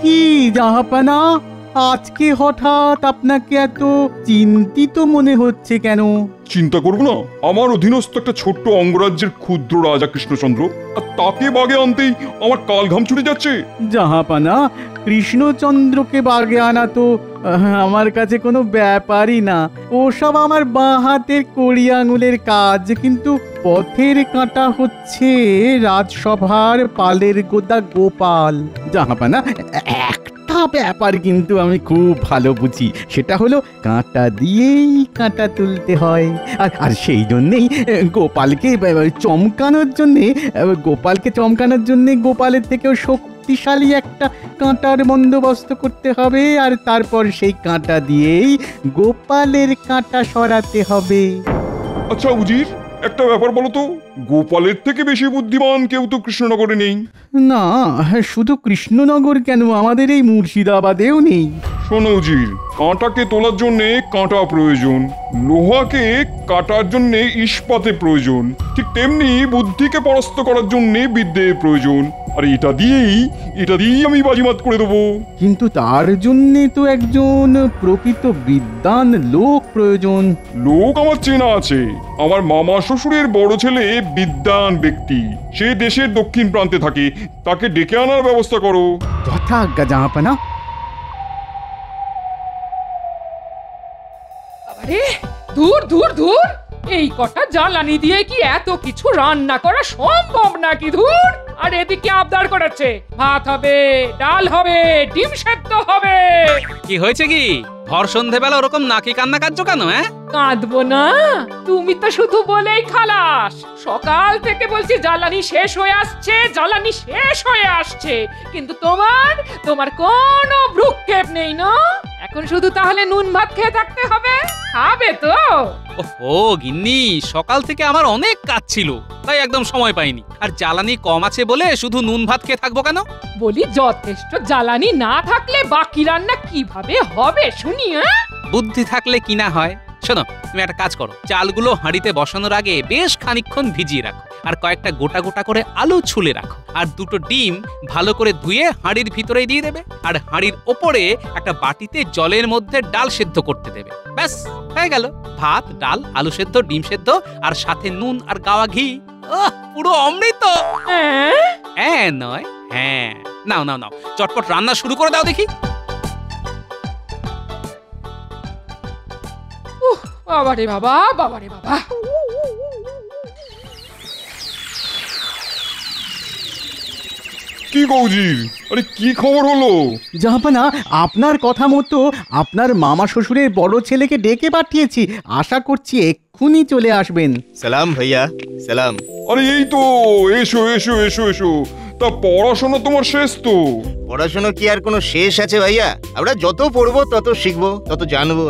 কি জাহাপানা, আজকে হঠাৎ আপনাকে এত চিন্তিত মনে হচ্ছে কেন? চিন্তা করবো না? আমার অধীনস্থ একটা ছোট্ট অঙ্গরাজ্যের ক্ষুদ্র রাজা কৃষ্ণচন্দ্র, আর তাকে বাগে আনতেই আমার কাল ঘাম ছুটে যাচ্ছে। জাহাপানা, কৃষ্ণচন্দ্রকে বাগে আনা তো আমার কাছে কোনো ব্যাপারই না। ওসব আমার বাঁ হাতের কড়ি আঙুলের কাজ। কিন্তু পথের কাঁটা হচ্ছে রাজসভার পালের গোদা গোপাল। জাহাপানা, একটা ব্যাপার কিন্তু আমি খুব ভালো বুঝি, সেটা হলো কাঁটা দিয়েই কাঁটা তুলতে হয়। আর সেই জন্যেই গোপালকে চমকানোর জন্যে গোপালের থেকেও শক্তিশালী একটা কাঁটার বন্দোবস্ত করতে হবে, আর তারপর সেই কাঁটা দিয়েই গোপালের কাঁটা সরাতে হবে। আচ্ছা উজির, একটা ব্যাপার বলো তো, গোপালের থেকে বেশি বুদ্ধিমান কেউ তো কৃষ্ণনগরে নেই। না, শুধু কৃষ্ণনগর কেন, আমাদের এই মুর্শিদাবাদেও নেই। শোনো উজির, কাঁটাকে তোলার জন্য কাঁটা প্রয়োজন, লোহাকে কাটার জন্য ইস্পাতে প্রয়োজন, ঠিক তেমনি বুদ্ধিকে পরাস্ত করার জন্য বিদ্যের প্রয়োজন। আর এটা দিয়েই আমি বাজিমাত করে দেবো। কিন্তু তার জন্যে তো একজন প্রকৃত বিদ্বান লোক প্রয়োজন। লোক আমার চেনা আছে। আমার মামা শ্বশুরের বড় ছেলে বিদ্বান ব্যক্তি, সে দেশের দক্ষিণ প্রান্তে থাকে, তাকে ডেকে আনার ব্যবস্থা করো। যথাজ্ঞা জাহাপানা। আরে দূর দূর দূর, এই কটা জ্বালানি দিয়ে কি এত কিছু রান্না করা সম্ভব নাকি? ধুর। আর এদিকে আবদার করাচ্ছে ভাত হবে, ডাল হবে, ডিম সেদ্ধ হবে। কি হয়েছে কি? ভর সন্ধেবেলা ওরকম নাকি কান্না কাঁদছো কেন? কাঁদবো না? তুমি তো শুধু বলেই খালাস। সকাল থেকে বলছি জ্বালানি শেষ হয়ে আসছে, জ্বালানি শেষ হয়ে আসছে, কিন্তু তোমার কোনো ভ্রুক্ষেপ নেই না। এখন শুধু তাহলে নুন ভাত খেয়ে থাকতে হবে। খাবে তো? ও গিন্নি, সকাল থেকে আমার অনেক কাজ ছিল, তাই একদম সময় পাইনি। আর জ্বালানি কম আছে বলে শুধু নুন ভাত খেয়ে থাকবো কেন? বলি যথেষ্ট জ্বালানি না থাকলে বাকি রান্না কিভাবে হবে শুনি? বুদ্ধি থাকলে কি না হয়। শোনো, তুমি একটা কাজ করো, চালগুলো হাঁড়িতে বসানোর আগে বেশ খানিকক্ষণ ভিজিয়ে রাখো, আর কয়েকটা গোটা গোটা করে আলু ছুলে রাখো, আর দুটো ডিম ভালো করে ধুয়ে হাঁড়ির ভিতরে দিয়ে দেবে, আর হাঁড়ির ওপরে একটা বাটিতে জলের মধ্যে ডাল সেদ্ধ করতে দেবে। ব্যাস হয়ে গেল ভাত, ডাল, আলু সেদ্ধ, ডিম সেদ্ধ, আর সাথে নুন আর গাওয়া ঘি। পুরো অমৃত। হ্যাঁ নয় হ্যাঁ, নাও নাও নাও, চটপট রান্না শুরু করে দাও দেখি। বাবারে বাবা, বাবারে বাবা। কি গৌজির, আরে কি খবর হলো? জাহাপানা, আপনার কথা মতো আপনার মামা শ্বশুরের বড় ছেলেকে ডেকে পাঠিয়েছি, আশা করছি এক্ষুনি চলে আসবেন। সালাম ভাইয়া, সালাম। আরে এই তো, এসো এসো এসো এসো। তা পড়াশোনা তোমার শেষ তো? পড়াশোনা কি আর কোনো শেষ আছে ভাইয়া? আমরা যত পড়বো তত শিখবো, তত জানবো।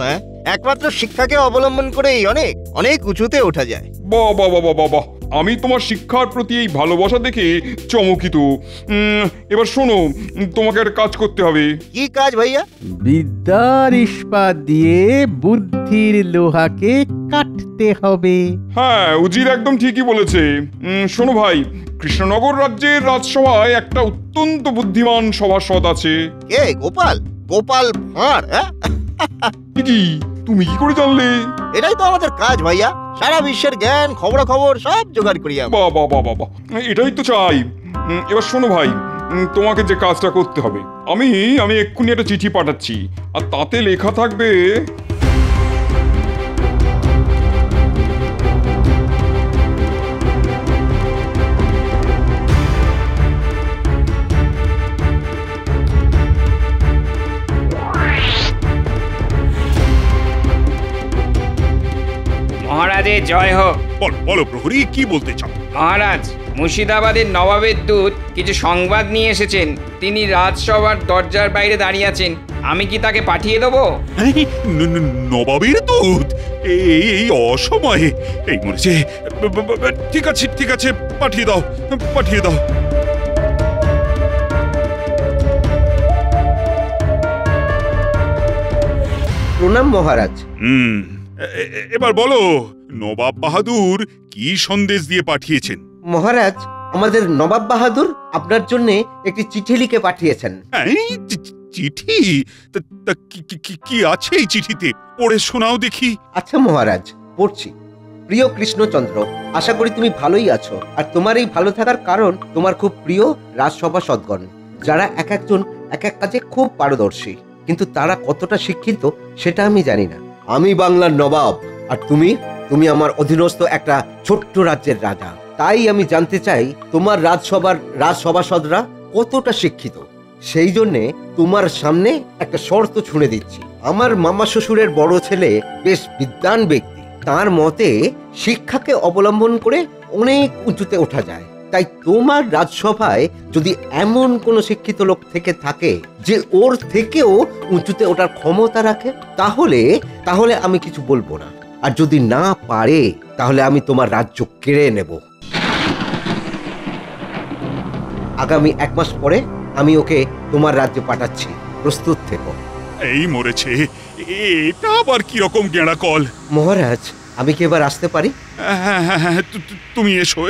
একমাত্র শিক্ষাকে অবলম্বন করেই অনেক অনেক উঁচুতে ওঠা যায়। বাহ বাহ বাহ বাহ বাহ, আমি তোমার শিক্ষার প্রতি এই ভালোবাসা দেখে চমকিত। এবার শোনো, তোমাকে একটা কাজ করতে হবে। কি কাজ ভাইয়া? বিদ্যার ইস্পাত দিয়ে বুদ্ধির লোহাকে কাটতে হবে। হ্যাঁ, উজির একদম ঠিকই বলেছে। শোনো ভাই, কৃষ্ণনগর রাজ্যের রাজসভায় একটা অত্যন্ত বুদ্ধিমান সভাসদ আছে। কে? গোপাল? গোপাল ভাঁড়? কি, তুমি কি করে জানলে? এটাই তো আমাদের কাজ ভাইয়া, সারা বিশ্বের জ্ঞান খবরাখবর সব জোগাড় করি আমরা। বাহ বাহ বাহ বাহ বাহ, এটাই তো চাই। এবার শোনো ভাই, তোমাকে যে কাজটা করতে হবে, আমি এক্ষুনি একটা চিঠি পাঠাচ্ছি, আর তাতে লেখা থাকবে মহারাজের জয় হোক। বলো প্রহরী, কি বলতে চাও? মহারাজ, মুর্শিদাবাদের নবাবের দূত কিছু সংবাদ নিয়ে এসেছেন। তিনি রাজসভার দরজার বাইরে দাঁড়িয়ে আছেন। আমি কি তাকে পাঠিয়ে দেবো? নবাবের দূত? এই অসময়ে? এই মরেছে। ঠিক আছে ঠিক আছে, পাঠিয়ে দাও পাঠিয়ে দাও। প্রণাম মহারাজ। এবার বলো, নবাব বাহাদুর কি সন্দেশ দিয়ে পাঠিয়েছেন? মহারাজ, আমাদের নবাব বাহাদুর আপনার জন্য একটি চিঠি লিখে পাঠিয়েছেন। এই চিঠি? তা কি আছে এই চিঠিতে? পড়ে শোনাও দেখি। আচ্ছা মহারাজ, পড়ছি। প্রিয় কৃষ্ণচন্দ্র, আশা করি তুমি ভালোই আছো। আর তোমার এই ভালো থাকার কারণ তোমার খুব প্রিয় রাজসভাসদগণ, যারা এক একজন এক এক কাজে খুব পারদর্শী, কিন্তু তারা কতটা শিক্ষিত সেটা আমি জানি না। আমি বাংলার নবাব, আর তুমি আমার অধীনস্থ একটা ছোট্ট রাজ্যের রাজা। তাই আমি জানতে চাই তোমার রাজসভাসদরা কতটা শিক্ষিত। সেই জন্যে তোমার সামনে একটা শর্ত ছুঁড়ে দিচ্ছি। আমার মামা শ্বশুরের বড় ছেলে বেশ বিদ্বান ব্যক্তি। তার মতে শিক্ষাকে অবলম্বন করে অনেক উঁচুতে ওঠা যায়। তাই তোমার রাজসভায় যদি এমন কোনো শিক্ষিত লোক থেকে থাকে যে ওর থেকেও উঁচুতে ওঠার ক্ষমতা রাখে, তাহলে আমি কিছু বলবো না। আর যদি না পারে তাহলে আমি তোমার রাজ্য কেড়ে নেব। আগামী 1 মাস পরে আমি ওকে তোমার রাজ্যে পাঠাচ্ছি, প্রস্তুত থেকো। এই মরেছে, এটা আবার কি রকম গেঁড়া কল? মহারাজ, আমি কি এবার আসতে পারি? হ্যাঁ, তুমি এসো।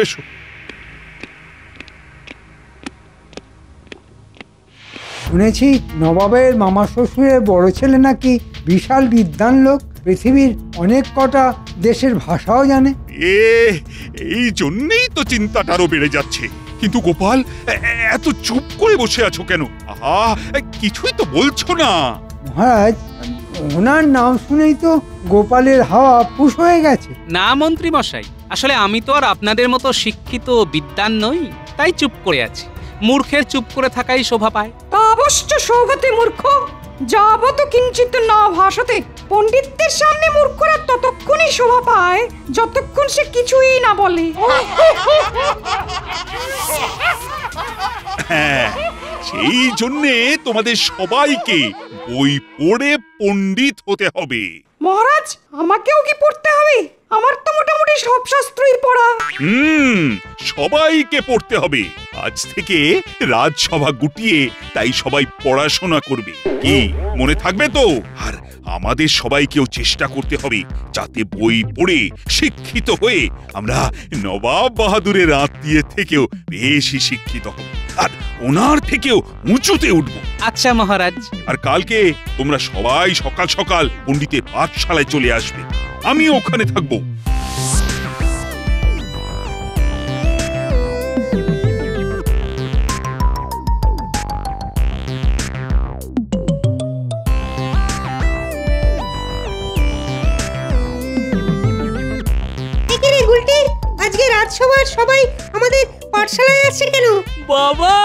শুনেছি নবাবের মামা শ্বশুরের বড় ছেলে নাকি বিশাল বিদ্বান লোক, পৃথিবীর অনেক কটা দেশের ভাষাও জানে। এই জন্যই তো চিন্তাটা আরো বেড়ে যাচ্ছে। কিন্তু গোপাল, এত চুপ করে বসে আছো কেন? আহা, কিছুই তো বলছো না। মহারাজ, ওনার নাম শুনেই তো গোপালের হাওয়া ফুস হয়ে গেছে। না মন্ত্রী মশাই, আসলে আমি তো আর আপনাদের মতো শিক্ষিত বিদ্বান নই, তাই চুপ করে আছি। মূর্খের চুপ করে থাকাই শোভা পায়। তা অবশ্য সৌগতে মূর্খ যাবত কিঞ্চিত না ভাষতে। পণ্ডিতদের সামনে মূর্খরা ততক্ষণই শোভা পায় যতক্ষণ সে কিছুই না বলে। হ্যাঁ, সেই জন্যে তোমাদের সবাইকে বই পড়ে পণ্ডিত হতে হবে। মহারাজ, আমাকেও কি পড়তে হবে? আমার তো মোটামুটি সব শাস্ত্রই পড়া। সবাইকে পড়তে হবে। আজ থেকে রাজসভা গুটিয়ে তাই সবাই পড়াশোনা করবে। কি মনে থাকবে তো? আর আমাদের সবাইকেও চেষ্টা করতে হবে যাতে বই পড়ে শিক্ষিত হয়ে আমরা নবাব বাহাদুরের আত্মীয় থেকেও বেশি শিক্ষিত হব, আর ওনার থেকেও উঁচুতে উঠব। আচ্ছা মহারাজ। আর কালকে তোমরা সবাই সকাল সকাল পণ্ডিতের পাঠশালায় চলে আসবে, আমিও ওখানে থাকবো। আজকে রাজসভার সবাই আমাদের পাঠশালায় আসছে কেন? বাবা,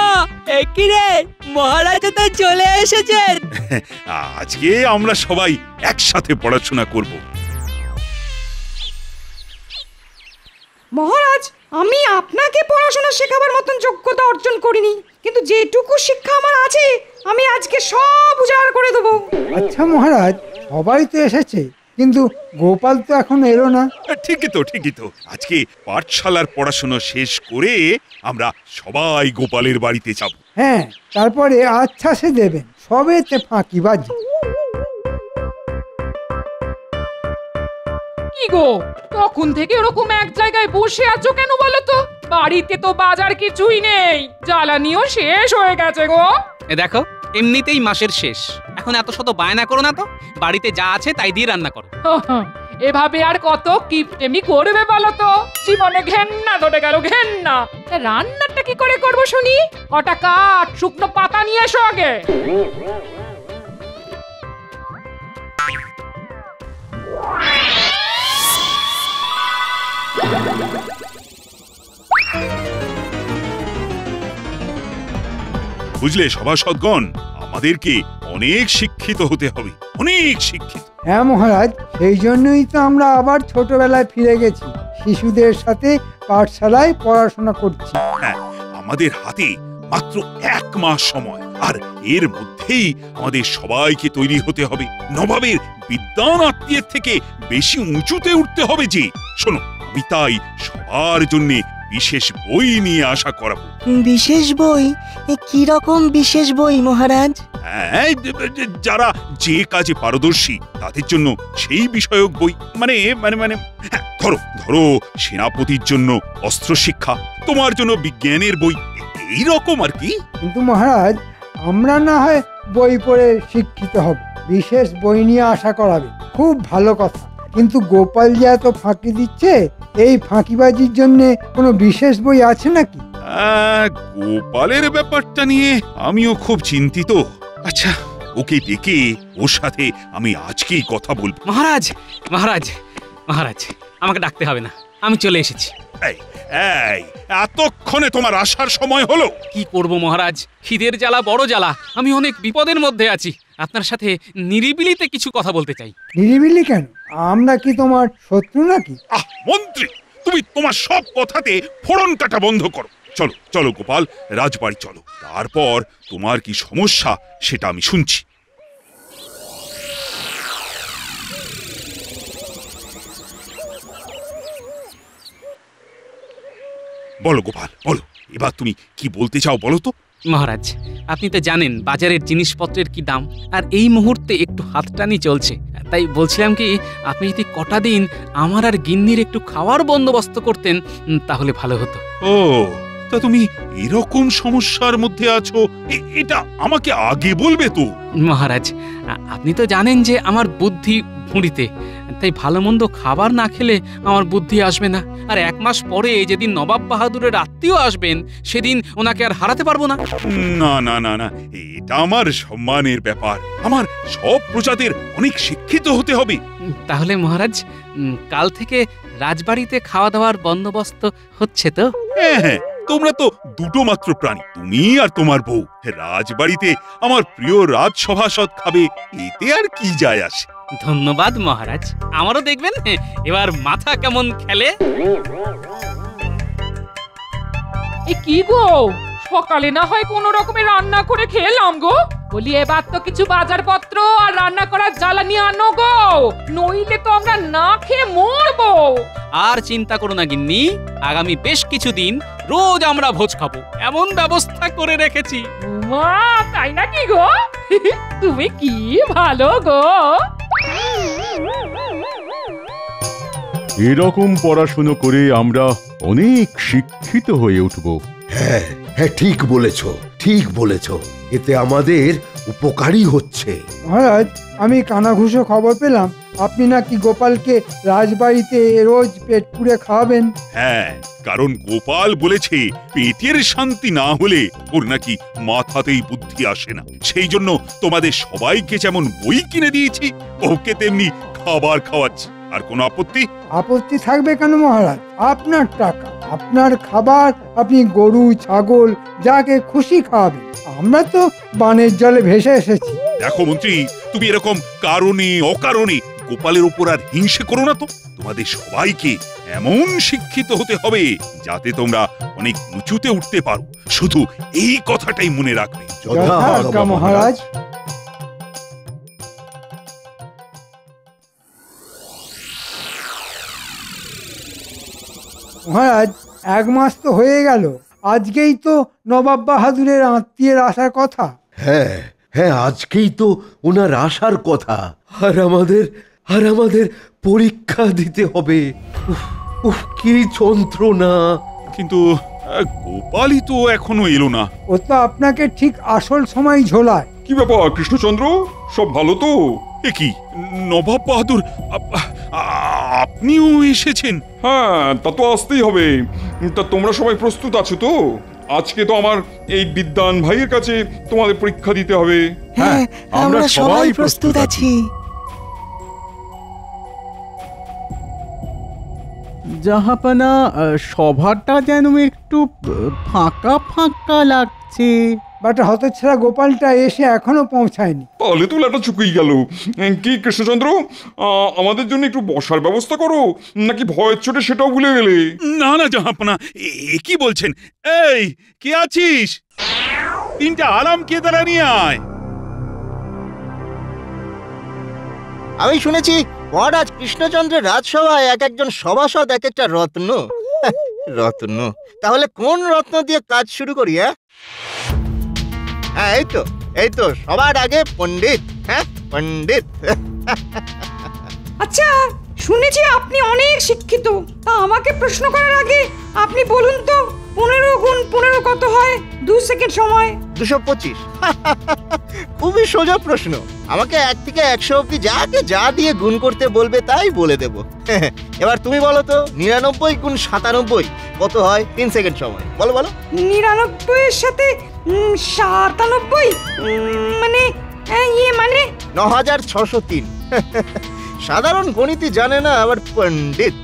একই রে, মহারাজ তো চলে এসেছেন। আজকে আমরা সবাই একসাথে পড়াশোনা করব। মহারাজ, আমি আপনাকে পড়াশোনা শেখাবার মতন যোগ্যতা অর্জন করিনি, কিন্তু যেটুকু শিক্ষা আমার আছে আমি আজকে সব উজাড় করে দেবো। আচ্ছা মহারাজ, সবাই তো এসেছে, কিন্তু গোপাল তো এখন এলো না। ঠিকই তো আজকে পাঠশালার পড়াশোনা শেষ করে আমরা সবাই গোপালের বাড়িতে যাব। হ্যাঁ, তারপরে আচ্ছা সে দেবেন, সবেতে ফাঁকিবাজি। কি গো, তখন থেকে ওরকম এক জায়গায় বসে আছো কেন বলো তো? বাড়িতে তো বাজার কিছুই নেই, জ্বালানিও শেষ হয়ে গেছে গো। দেখো, এমনিতেই মাসের শেষ, এখন এত শত বায়না করো না তো। বাড়িতে যা আছে তাই দিয়ে রান্না করো। এভাবে আর কত কিপটেমি করবে বলো তো? জীবনে ঘেন্না ধরে গেল, ঘেন্না। রান্নাটা কি করে করবো শুনি? কটা কাঠ, শুকনো পাতা নিয়ে এসো আগে। বুঝলে সভাসদগণ, আমাদেরকে অনেক শিক্ষিত হতে হবে, অনেক শিক্ষিত। হ্যাঁ মহারাজ, সেই জন্যই তো আমরা আবার ছোটবেলায় ফিরে গেছি, শিশুদের সাথে পাঠশালায় পড়াশোনা করছি। হ্যাঁ, আমাদের হাতে মাত্র 1 মাস সময়, আর এর মধ্যেই আমাদের সবাইকে তৈরি হতে হবে। নবাবের বিদ্বান আত্মীয়ের থেকে বেশি উঁচুতে উঠতে হবে যে। শোনো, আমি তাই সবার জন্য বিশেষ বই নিয়ে আশা করাবো। বিশেষ বই? কি রকম বিশেষ বই মহারাজ? হ্যাঁ, যারা যে কাজে পারদর্শী তাদের জন্য সেই বিষয়ক বই। মানে মানে মানে হ্যাঁ, ধরো ধরো সেনাপতির জন্য অস্ত্র শিক্ষা, তোমার জন্য বিজ্ঞানের বই, এই রকম আর কি। কিন্তু মহারাজ, আমরা না হয় বই পড়ে শিক্ষিত হব, বিশেষ বই নিয়ে আশা করাবে, খুব ভালো কথা। কিন্তু গোপাল যে এত ফাঁকি দিচ্ছে, এই ফাঁকিবাজির জন্য কোনো বিশেষ বই আছে নাকি? গোপালের ব্যাপারটা নিয়ে আমিও খুব চিন্তিত। আচ্ছা, ওকে ডেকে ওর সাথে আমি আজকেই কথা বলবো। মহারাজ মহারাজ মহারাজ, আমাকে ডাকতে হবে না, আমি চলে এসেছি। এই এই, এতক্ষণে তোমার আসার সময় হলো? কি করব মহারাজ, খিদের জ্বালা বড় জ্বালা, আমি অনেক বিপদের মধ্যে আছি। আপনার সাথে নিরিবিলিতে কিছু কথা বলতে চাই। নিরিবিলি কেন? আমরা কি তোমার শত্রু নাকি? মন্ত্রী, তুমি তোমার সব কথাতে ফোড়ন কাটা বন্ধ করো। চলো চলো গোপাল, রাজবাড়ি চলো, তারপর তোমার কি সমস্যা সেটা আমি শুনছি। বলো গোপাল, বলো, এবার তুমি কি বলতে চাও বলো তো। মহারাজ, আপনি তো জানেন বাজারের জিনিসপত্রের কি দাম, আর এই মুহূর্তে একটু হাতটানি চলছে। তাই বলছিলাম কি, আপনি যদি কটা দিন আমার আর গিন্নির একটু খাওয়ার বন্দোবস্ত করতেন তাহলে ভালো হতো। ও, তা তুমি এরকম সমস্যার মধ্যে আছো, এটা আমাকে আগে বলবে তো। মহারাজ, আপনি তো জানেন যে আমার বুদ্ধি ভুঁড়িতে, তাই ভালো মন্দ খাবার না খেলে আমার বুদ্ধি আসবে না। আর 1 মাস পরে যেদিন নবাব বাহাদুরের আত্মীয় আসবেন, সেদিন ওনাকে আর হারাতে পারবো না। না না না না, এটা আমার সম্মানের ব্যাপার। আমার সব প্রজাদের অনেক শিক্ষিত হতে হবে। তাহলে মহারাজ, কাল থেকে রাজবাড়িতে খাওয়া দাওয়ার বন্দোবস্ত হচ্ছে তো? হ্যাঁ, তোমরা তো দুটো মাত্র প্রাণী, তুমি আর তোমার বউ। রাজবাড়িতে আমার প্রিয় রাজসভাসদ খাবে, এতে আর কি যায় আসে। ধন্যবাদ মহারাজ, আমারও দেখবেন এবার মাথা কেমন খেলে। এ কি গো, সকালে না হয় কোনো রকমে রান্না করে খেলাম গো, বলি এবার তো কিছু বাজারপত্র আর রান্না করার জ্বালানি আনো গো, নইলে তো আমরা না খেয়ে মরবো। আর চিন্তা করো না গিন্নি, আগামী বেশ কিছুদিন রোজ আমরা ভোজ খাবো, এমন ব্যবস্থা করে রেখেছি। মা, তাই নাকি গো? তুমি কি ভালো গো। এরকম পড়াশুনো করে আমরা অনেক শিক্ষিত হয়ে উঠব। হ্যাঁ হ্যাঁ, ঠিক বলেছ, ঠিক বলেছ, এতে আমাদের উপকারই হচ্ছে। মহারাজ, আমি কানাঘুষো খবর পেলাম আপনি নাকি গোপালকে রাজবাড়িতে রোজ পেট পুড়ে খাওয়াবেন। হ্যাঁ, কারণ গোপাল বলেছে পেটের শান্তি না হলে ওর নাকি মাথাতেই বুদ্ধি আসে না। সেই জন্য তোমাদের সবাইকে যেমন বই কিনে দিয়েছি, ওকে তেমনি খাবার খাওয়াচ্ছি। আর কোনো আপত্তি? আপত্তি থাকবে কেন মহারাজ? আপনার টাকা, আপনার খাবার, আপনি গরু ছাগল যাকে খুশি খাওয়াবেন। আমরা তো বানের জলে ভেসে এসেছি। দেখো মন্ত্রী, তুমি এরকম কারণে অকারণে গোপালের উপর আর হিংসে করো না তো। তোমাদের সবাইকে এমন শিক্ষিত হতে হবে যাতে তোমরা অনেক উঁচুতে উঠতে পারো। শুধু এই কথাটাই মনে রাখবে। যথাজ্ঞা মহারাজ। মহারাজ, 1 মাস তো হয়ে গেল, আজকেই তো নবাব বাহাদুরের আত্মীয়ের আসার কথা। হ্যাঁ হ্যাঁ, আজকেই তো ওনার আসার কথা। আর আমাদের পরীক্ষা দিতে হবে। উফ, কি যন্ত্রণা। কিন্তু গোপালই তো এখনো এলো না। ও তো আপনাকে ঠিক আসল সময় ঝোলায়। কি ব্যাপার কৃষ্ণচন্দ্র, সব ভালো তো? এ কি, নবাব বাহাদুর আপনিও এসেছেন? হ্যাঁ, তা তো আসতেই হবে। তা তোমরা সবাই প্রস্তুত আছো তো? আজকে তো আমার এই বিদ্বান ভাইয়ের কাছে তোমাদের পরীক্ষা দিতে হবে। হ্যাঁ, আমরা সবাই প্রস্তুত আছি। জাহাপানা, সভাটা যেন একটু ফাঁকা ফাঁকা লাগছে। বাট হতচ্ছাড়া গোপালটা এসে এখনো পৌঁছায়নি। তাহলে তো লেটা চুকেই গেল। কি কৃষ্ণচন্দ্র, আমাদের জন্য একটু বসার ব্যবস্থা করো, নাকি ভয়ের চোটে সেটাও ভুলে গেলে? না না জাহাপনা, এ কি বলছেন? এই, কে আছিস? 3টা আরাম কে দ্বারা নিয়ে আয়। আমি শুনেছি মহারাজ কৃষ্ণচন্দ্রের রাজসভায় এক একজন সভাসদ এক একটা রত্ন। রত্ন? তাহলে কোন রত্ন দিয়ে কাজ শুরু করি? হ্যাঁ, এই তো সবার আগে পণ্ডিত। হ্যাঁ, পণ্ডিত। আচ্ছা, শুনেছি আপনি অনেক শিক্ষিত। তা আমাকে প্রশ্ন করার আগে আপনি বলুন তো 15 গুণ 15 কত হয়? 2 সেকেন্ড সময়। 225। খুবই সোজা প্রশ্ন। আমাকে 1 থেকে 100 অব্দি যাকে যা দিয়ে গুণ করতে বলবে তাই বলে দেব। এবার তুমি বলো তো 99 গুণ 97 কত হয়? 3 সেকেন্ড সময়। বলো বলো। 99 এর সাথে 97 মানে 9603। সাধারণ গণিতই জানে না আবার পণ্ডিত।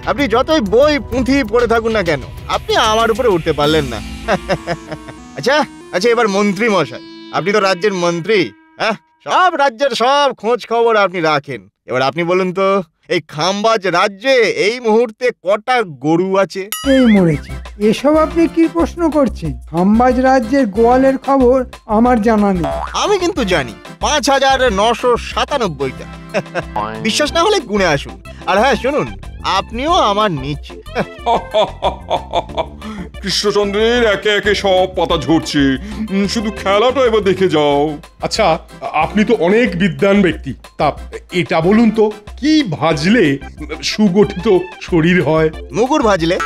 আপনি যতই বই পুঁথি পড়ে থাকুন না কেন, আপনি আমার উপরে উঠতে পারলেন না। আচ্ছা আচ্ছা, এবার মন্ত্রী মশাই, আপনি তো রাজ্যের মন্ত্রী, হ্যাঁ? সব রাজ্যের সব খোঁজ খবর আপনি রাখেন। এবার আপনি বলুন তো, এই খামবাজ রাজ্যে এই মুহূর্তে কটা গরু আছে? এই মরেছি। এসব আপনি কি প্রশ্ন করছেন? খামবাজ রাজ্যের গোয়ালের খবর আমার জানা নেই। আমি কিন্তু জানি 5997টা। বিশ্বাস না হলে গুনে আসুন। আর হ্যাঁ শুনুন, আপনিও আমার নিচে। কৃষ্ণচন্দ্রের একে একে সব পাতা ঝরছে, শুধু খেলাটা এবার দেখে যাও। আচ্ছা, আপনি তো অনেক বিদ্বান ব্যক্তি, তা এটা বলুন তো কি ভাজলে সুগঠিত শরীর হয়? মুগুর ভাজলে।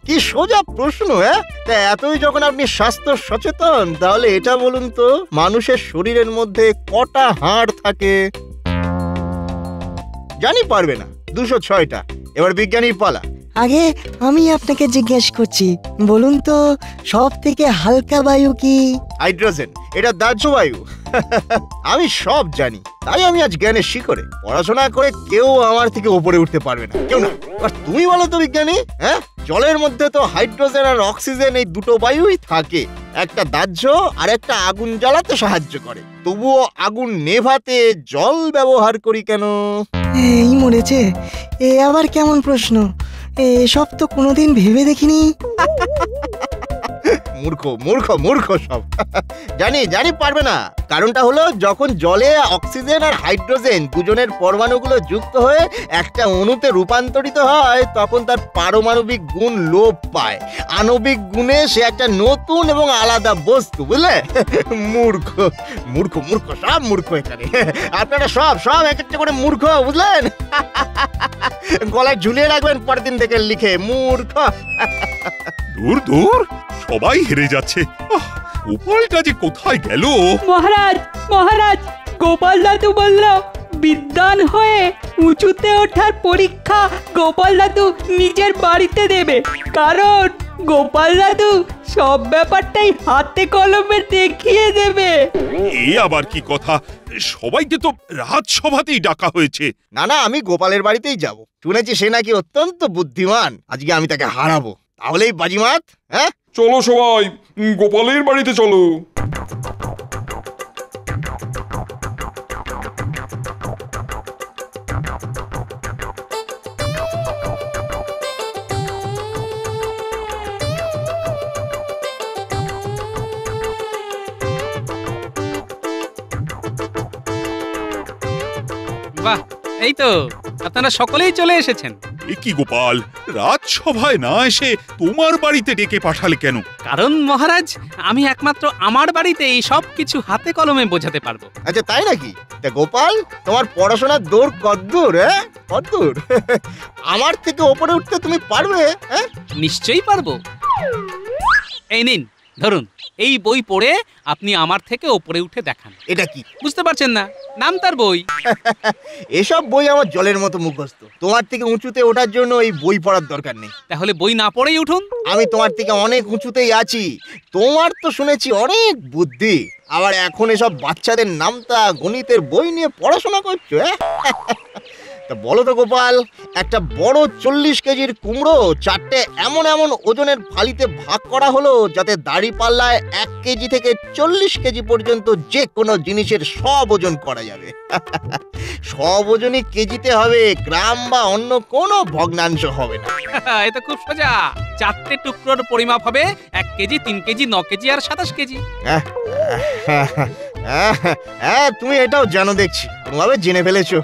কি সোজা প্রশ্ন, হ্যাঁ? তা এতই যখন আপনি স্বাস্থ্য সচেতন, তাহলে এটা বলুন তো, মানুষের শরীরের মধ্যে কটা হাড় থাকে? জানি পারবে না, 206টা। এবার বিজ্ঞানীর পালা। আগে আমি আপনাকে জিজ্ঞেস করছি, বলুন তো সব থেকে হালকা বায়ু কি? হাইড্রোজেন। এটা দাহ্য বায়ু। আমি সব জানি, তাই আমি আজ জ্ঞানের শিখরে। পড়াশোনা করে কেউ আমার থেকে উপরে উঠতে পারবে না, কেউ না। আর তুমি বলো তো বিজ্ঞানী, হ্যাঁ? জলের মধ্যে তো হাইড্রোজেন আর অক্সিজেন এই দুটো বায়ুই থাকে। একটা দাহ্য আর একটা আগুন জ্বালাতে সাহায্য করে। তবুও আগুন নেভাতে জল ব্যবহার করি কেন? এই মরেছে, এ আবার কেমন প্রশ্ন? এসব তো কোনোদিন ভেবে দেখিনি। মূর্খ মূর্খ মূর্খ সব। জানি জানি পারবে না। কারণটা হলো, যখন জলে অক্সিজেন আর হাইড্রোজেন দুজনের পরমাণুগুলো যুক্ত হয়ে একটা অণুতে রূপান্তরিত হয়, তখন তার পারমাণবিক গুণ লোপ পায়। আণবিক গুণে সে একটা নতুন এবং আলাদা বস্তু, বুঝলে? মূর্খ মূর্খ মূর্খ সব মূর্খ এখানে। আপনারা সব সব এক একটা করে মূর্খ, বুঝলেন? গলায় ঝুলিয়ে রাখবেন পরের দিন থেকে লিখে, মূর্খ। দূর দূর, সবাই হেরে যাচ্ছে। গোপালটা যে কোথায় গেল? মহারাজ মহারাজ, গোপাল দাদু বলল বিদ্বান হয়ে উঁচুতে ওঠার পরীক্ষা গোপাল দাদু নিজের বাড়িতে দেবে, কারণ গোপাল দাদু সব ব্যাপারটাই হাতে কলমে দেখিয়ে দেবে। এ আবার কি কথা? সবাইকে তো রাজসভাতেই ডাকা হয়েছে। না না, আমি গোপালের বাড়িতেই যাব। শুনেছি সে নাকি অত্যন্ত বুদ্ধিমান। আজকে আমি তাকে হারাবো। তাহলেই বাজিমাত। হ্যাঁ, চলো সবাই গোপালের বাড়িতে চলো। বাহ, এই তো আপনারা সকলেই চলে এসেছেন। এ কি গোপাল, রাজসভায় না এসে তোমার বাড়িতে ডেকে পাঠালে কেন? কারণ মহারাজ, আমি একমাত্র আমার বাড়িতে এই সব কিছু হাতে কলমে বোঝাতে পারবো। আচ্ছা তাই নাকি? তা গোপাল, তোমার পড়াশোনার দৌড় কদ্দূর? হ্যাঁ, কদ্দূর? আমার থেকে ওপরে উঠতে তুমি পারবে? হ্যাঁ, নিশ্চয়ই পারবো। এই নিন, ধরুন, এই বই পড়ে আপনি আমার থেকে ওপরে উঠে দেখান। এটা কি বুঝতে পারছেন না? নাম তার বই। এসব বই আমার জলের মতো মুখস্থ। তোমার থেকে উঁচুতে ওঠার জন্য এই বই পড়ার দরকার নেই। তাহলে বই না পড়েই উঠুন। আমি তোমার থেকে অনেক উঁচুতেই আছি। তোমার তো শুনেছি অনেক বুদ্ধি, আবার এখন এসব বাচ্চাদের নামতা গণিতের বই নিয়ে পড়াশোনা করছো? তা বলো তো গোপাল, একটা বড় 40 কেজির কুমড়ো 4টে এমন এমন ওজনের ফালিতে ভাগ করা হলো, যাতে দাড়ি পাল্লায় 1 কেজি থেকে 40 কেজি পর্যন্ত যে কোনো জিনিসের সব ওজন করা যাবে। সব ওজনই কেজিতে হবে, গ্রাম বা অন্য কোনো ভগ্নাংশ হবে না। এটা খুব সোজা। 4টে টুকরোর পরিমাপ হবে 1 কেজি, 3 কেজি, 9 কেজি আর 27 কেজি। হ্যাঁ, তুমি এটাও জানো দেখছি, কোনোভাবে জেনে ফেলেছো।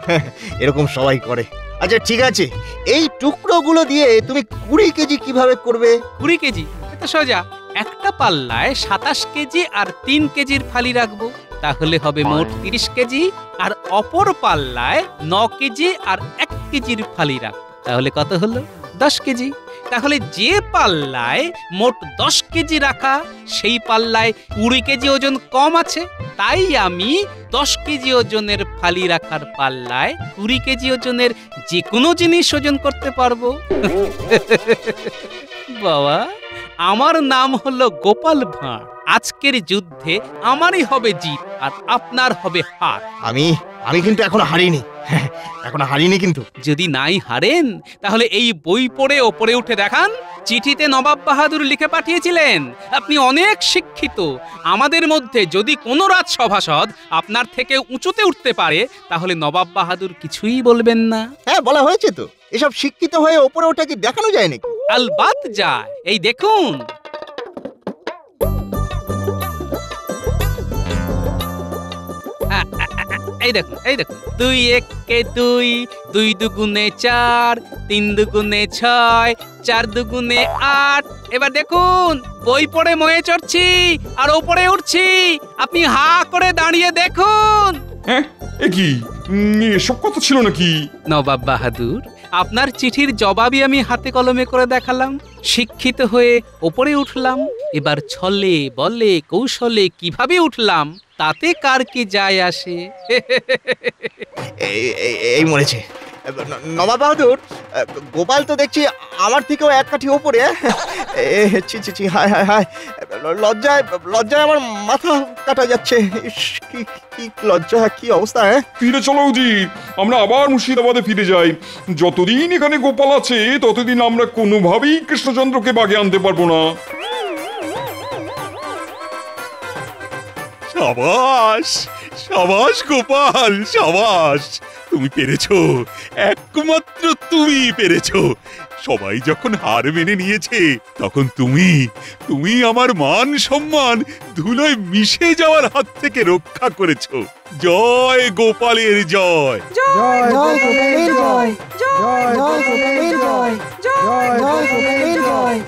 এরকম সবাই করে। আচ্ছা ঠিক আছে, এই টুকরোগুলো দিয়ে তুমি 20 কেজি কিভাবে করবে? 20 কেজি? এটা সোজা। একটা পাল্লায় 27 কেজি আর 3 কেজির ফালি রাখবো। তাহলে হবে মোট 30 কেজি, আর অপর পাল্লায় 9 কেজি আর 1 কেজির ফালি রাখ। তাহলে কত হলো? 10 কেজি। তাহলে যে পাল্লায় মোট 10 কেজি রাখা, সেই পাল্লায় 20 কেজি ওজন কম আছে, তাই আমি 10 কেজি ওজনের ফালি রাখার পাল্লায় 20 কেজি ওজনের যে কোনো জিনিস ওজন করতে পারবো। বাবা, আমার নাম হলো গোপাল ভাঁড়। আজকের যুদ্ধে আমারই হবে জিত আর আপনার হবে হার। আমি কিন্তু এখনো হারিনি। এখনো হারিনি কিন্তু। যদি নাই হারেন তাহলে এই বই পড়ে ওপরে উঠে দেখান। চিঠিতে নবাব বাহাদুর লিখে পাঠিয়েছিলেন, আপনি অনেক শিক্ষিত, আমাদের মধ্যে যদি কোনো রাজসভাসদ আপনার থেকে উঁচুতে উঠতে পারে তাহলে নবাব বাহাদুর কিছুই বলবেন না। হ্যাঁ, বলা হয়েছে তো। এসব শিক্ষিত হয়ে ওপরে ওঠা কি দেখানো যায় নাকি? আলবাত যায়। এই দেখুন, এই দেখুন, এই দেখুন, 2 একে 2, 2 দুগুণে 4, 3 দুগুণে 6, 4 দুগুণে 8। এবার দেখুন, বই পড়ে ময়ে চড়ছি আর ওপরে উঠছি। আপনি হা করে দাঁড়িয়ে দেখুন। হ্যাঁ, এ কি এসব কথা ছিল নাকি? নবাব বাহাদুর, আপনার চিঠির জবাবই আমি হাতে কলমে করে দেখালাম। শিক্ষিত হয়ে ওপরে উঠলাম, এবার ছলে বলে কৌশলে কিভাবে উঠলাম তাতে কার কি যায় আসে। এই মরেছে নবাব বাহাদুর। গোপাল তো দেখছি আমার থেকেও এক কাঠি ওপরে। ছি ছি ছি, হায় হায় হায়, লজ্জায় আমার মাথা কাটা যাচ্ছে। কি লজ্জা, কি অবস্থা! ফিরে চলো উজির, আমরা আবার মুর্শিদাবাদে ফিরে যাই। যতদিন এখানে গোপাল আছে ততদিন আমরা কোনোভাবেই কৃষ্ণচন্দ্রকে বাগে আনতে পারবো না। সাবাস সাবাস গোপাল, সাবাস, তুমি পেরেছো, একমাত্র তুমি পেরেছো। সবাই যখন হার মেনে নিয়েছে তখন তুমি আমার মান সম্মান ধুলোয় মিশে যাওয়ার হাত থেকে রক্ষা করেছো। জয় গোপালের জয়। জয় গোপালের জয়। জয় গোপালের জয়। জয় গোপালের জয়।